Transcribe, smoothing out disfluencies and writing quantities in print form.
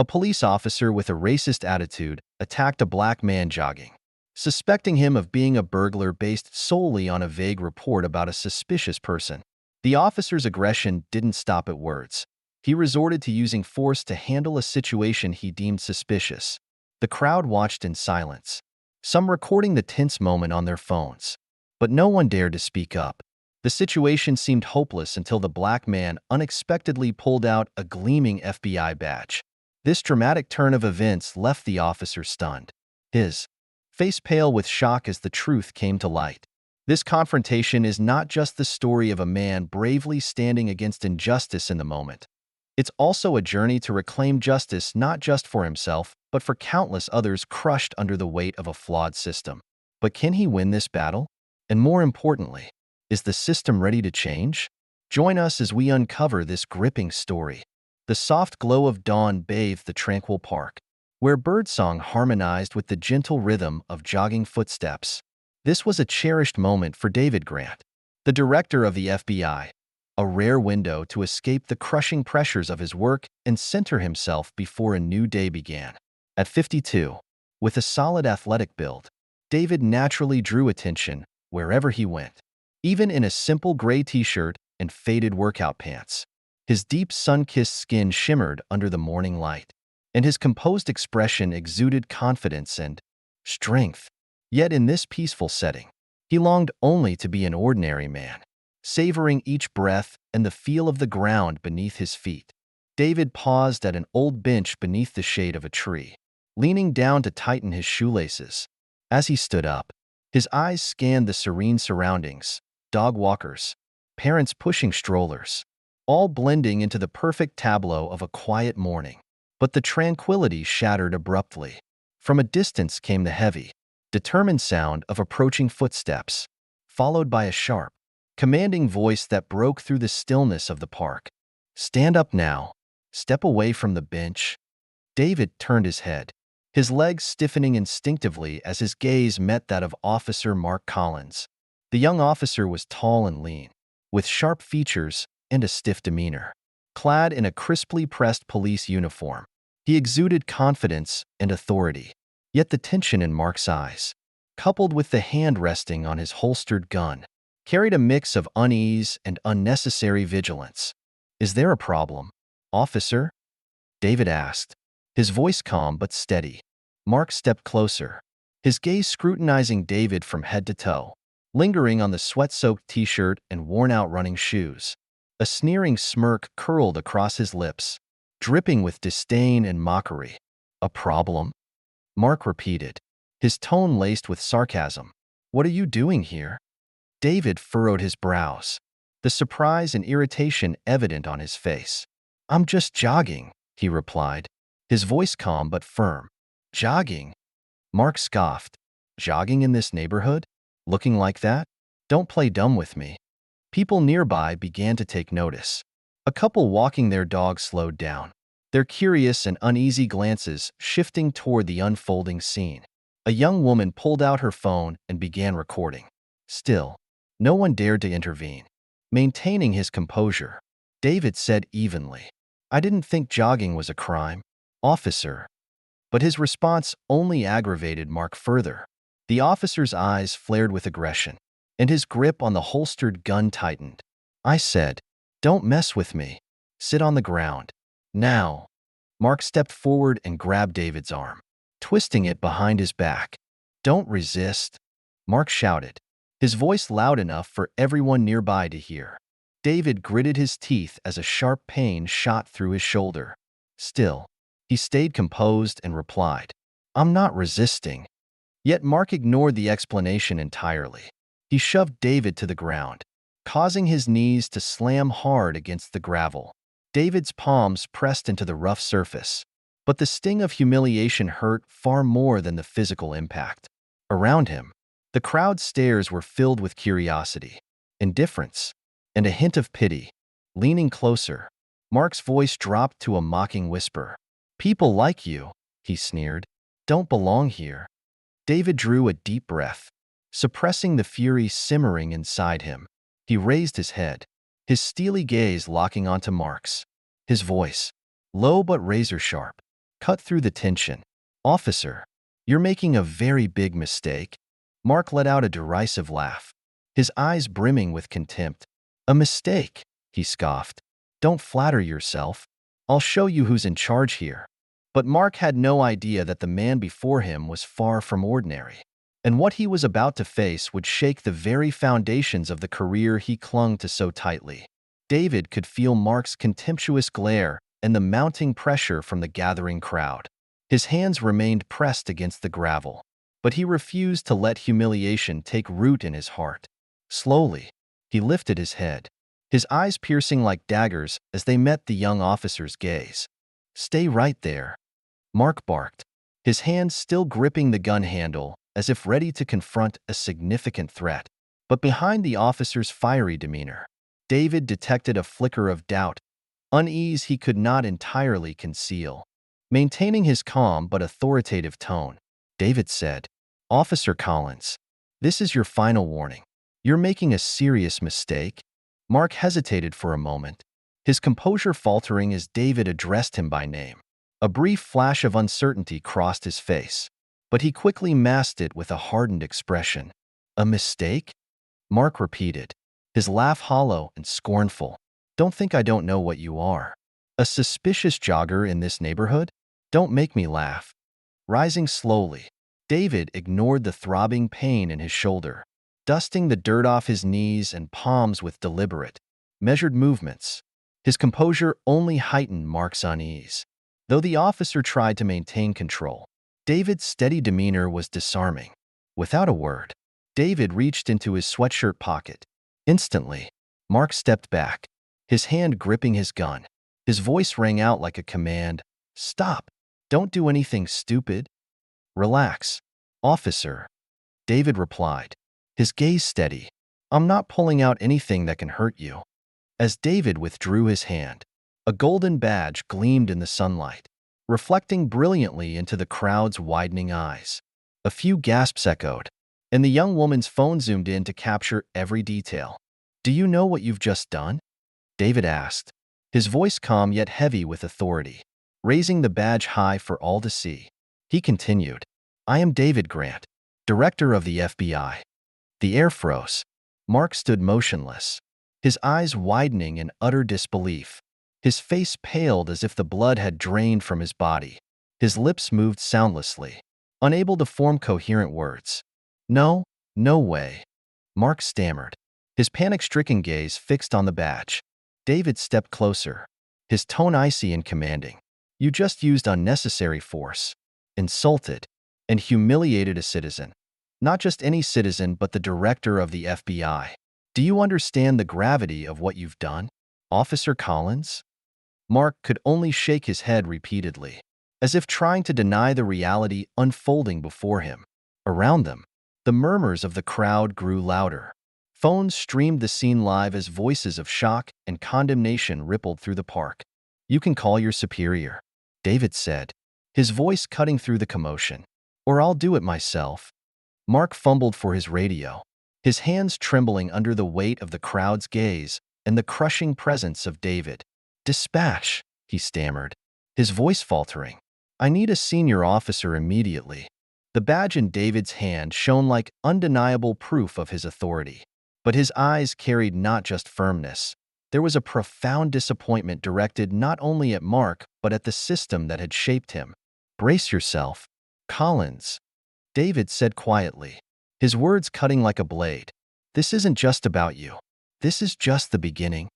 A police officer with a racist attitude attacked a black man jogging, suspecting him of being a burglar based solely on a vague report about a suspicious person. The officer's aggression didn't stop at words. He resorted to using force to handle a situation he deemed suspicious. The crowd watched in silence, some recording the tense moment on their phones. But no one dared to speak up. The situation seemed hopeless until the black man unexpectedly pulled out a gleaming FBI badge. This dramatic turn of events left the officer stunned, his face pale with shock as the truth came to light. This confrontation is not just the story of a man bravely standing against injustice in the moment. It's also a journey to reclaim justice not just for himself, but for countless others crushed under the weight of a flawed system. But can he win this battle? And more importantly, is the system ready to change? Join us as we uncover this gripping story. The soft glow of dawn bathed the tranquil park, where birdsong harmonized with the gentle rhythm of jogging footsteps. This was a cherished moment for David Grant, the director of the FBI, a rare window to escape the crushing pressures of his work and center himself before a new day began. At 52, with a solid athletic build, David naturally drew attention wherever he went, even in a simple gray t-shirt and faded workout pants. His deep sun-kissed skin shimmered under the morning light, and his composed expression exuded confidence and strength. Yet in this peaceful setting, he longed only to be an ordinary man, savoring each breath and the feel of the ground beneath his feet. David paused at an old bench beneath the shade of a tree, leaning down to tighten his shoelaces. As he stood up, his eyes scanned the serene surroundings: dog walkers, parents pushing strollers, all blending into the perfect tableau of a quiet morning. But the tranquility shattered abruptly. From a distance came the heavy, determined sound of approaching footsteps, followed by a sharp, commanding voice that broke through the stillness of the park. "Stand up now. Step away from the bench." David turned his head, his legs stiffening instinctively as his gaze met that of Officer Mark Collins. The young officer was tall and lean, with sharp features and a stiff demeanor. Clad in a crisply pressed police uniform, he exuded confidence and authority. Yet the tension in Mark's eyes, coupled with the hand resting on his holstered gun, carried a mix of unease and unnecessary vigilance. "Is there a problem, officer?" David asked, his voice calm but steady. Mark stepped closer, his gaze scrutinizing David from head to toe, lingering on the sweat-soaked t-shirt and worn-out running shoes. A sneering smirk curled across his lips, dripping with disdain and mockery. "A problem?" Mark repeated, his tone laced with sarcasm. "What are you doing here?" David furrowed his brows, the surprise and irritation evident on his face. "I'm just jogging," he replied, his voice calm but firm. "Jogging?" Mark scoffed. "Jogging in this neighborhood? Looking like that? Don't play dumb with me." People nearby began to take notice. A couple walking their dog slowed down, their curious and uneasy glances shifting toward the unfolding scene. A young woman pulled out her phone and began recording. Still, no one dared to intervene. Maintaining his composure, David said evenly, "I didn't think jogging was a crime, officer." But his response only aggravated Mark further. The officer's eyes flared with aggression, and his grip on the holstered gun tightened. "I said, don't mess with me. Sit on the ground. Now." Mark stepped forward and grabbed David's arm, twisting it behind his back. "Don't resist," Mark shouted, his voice loud enough for everyone nearby to hear. David gritted his teeth as a sharp pain shot through his shoulder. Still, he stayed composed and replied, "I'm not resisting." Yet Mark ignored the explanation entirely. He shoved David to the ground, causing his knees to slam hard against the gravel. David's palms pressed into the rough surface, but the sting of humiliation hurt far more than the physical impact. Around him, the crowd's stares were filled with curiosity, indifference, and a hint of pity. Leaning closer, Mark's voice dropped to a mocking whisper. "People like you," he sneered, "don't belong here." David drew a deep breath, suppressing the fury simmering inside him. He raised his head, his steely gaze locking onto Mark's. His voice, low but razor-sharp, cut through the tension. "Officer, you're making a very big mistake." Mark let out a derisive laugh, his eyes brimming with contempt. "A mistake," he scoffed. "Don't flatter yourself. I'll show you who's in charge here." But Mark had no idea that the man before him was far from ordinary, and what he was about to face would shake the very foundations of the career he clung to so tightly. David could feel Mark's contemptuous glare and the mounting pressure from the gathering crowd. His hands remained pressed against the gravel, but he refused to let humiliation take root in his heart. Slowly, he lifted his head, his eyes piercing like daggers as they met the young officer's gaze. "Stay right there," Mark barked, his hands still gripping the gun handle as if ready to confront a significant threat. But behind the officer's fiery demeanor, David detected a flicker of doubt, unease he could not entirely conceal. Maintaining his calm but authoritative tone, David said, "Officer Collins, this is your final warning. You're making a serious mistake." Mark hesitated for a moment, his composure faltering as David addressed him by name. A brief flash of uncertainty crossed his face, but he quickly masked it with a hardened expression. "A mistake?" Mark repeated, his laugh hollow and scornful. "Don't think I don't know what you are. A suspicious jogger in this neighborhood? Don't make me laugh." Rising slowly, David ignored the throbbing pain in his shoulder, dusting the dirt off his knees and palms with deliberate, measured movements. His composure only heightened Mark's unease. Though the officer tried to maintain control, David's steady demeanor was disarming. Without a word, David reached into his sweatshirt pocket. Instantly, Mark stepped back, his hand gripping his gun. His voice rang out like a command. "Stop! Don't do anything stupid." "Relax, officer," David replied, his gaze steady. "I'm not pulling out anything that can hurt you." As David withdrew his hand, a golden badge gleamed in the sunlight, reflecting brilliantly into the crowd's widening eyes. A few gasps echoed, and the young woman's phone zoomed in to capture every detail. "Do you know what you've just done?" David asked, his voice calm yet heavy with authority, raising the badge high for all to see. He continued, "I am David Grant, director of the FBI." The air froze. Mark stood motionless, his eyes widening in utter disbelief. His face paled as if the blood had drained from his body. His lips moved soundlessly, unable to form coherent words. "No, no way," Mark stammered, his panic-stricken gaze fixed on the badge. David stepped closer, his tone icy and commanding. "You just used unnecessary force, insulted, and humiliated a citizen. Not just any citizen, but the director of the FBI. Do you understand the gravity of what you've done, Officer Collins?" Mark could only shake his head repeatedly, as if trying to deny the reality unfolding before him. Around them, the murmurs of the crowd grew louder. Phones streamed the scene live as voices of shock and condemnation rippled through the park. "You can call your superior," David said, his voice cutting through the commotion. "Or I'll do it myself." Mark fumbled for his radio, his hands trembling under the weight of the crowd's gaze and the crushing presence of David. "Dispatch," he stammered, his voice faltering. "I need a senior officer immediately." The badge in David's hand shone like undeniable proof of his authority. But his eyes carried not just firmness. There was a profound disappointment directed not only at Mark, but at the system that had shaped him. "Brace yourself, Collins," David said quietly, his words cutting like a blade. "This isn't just about you. This is just the beginning."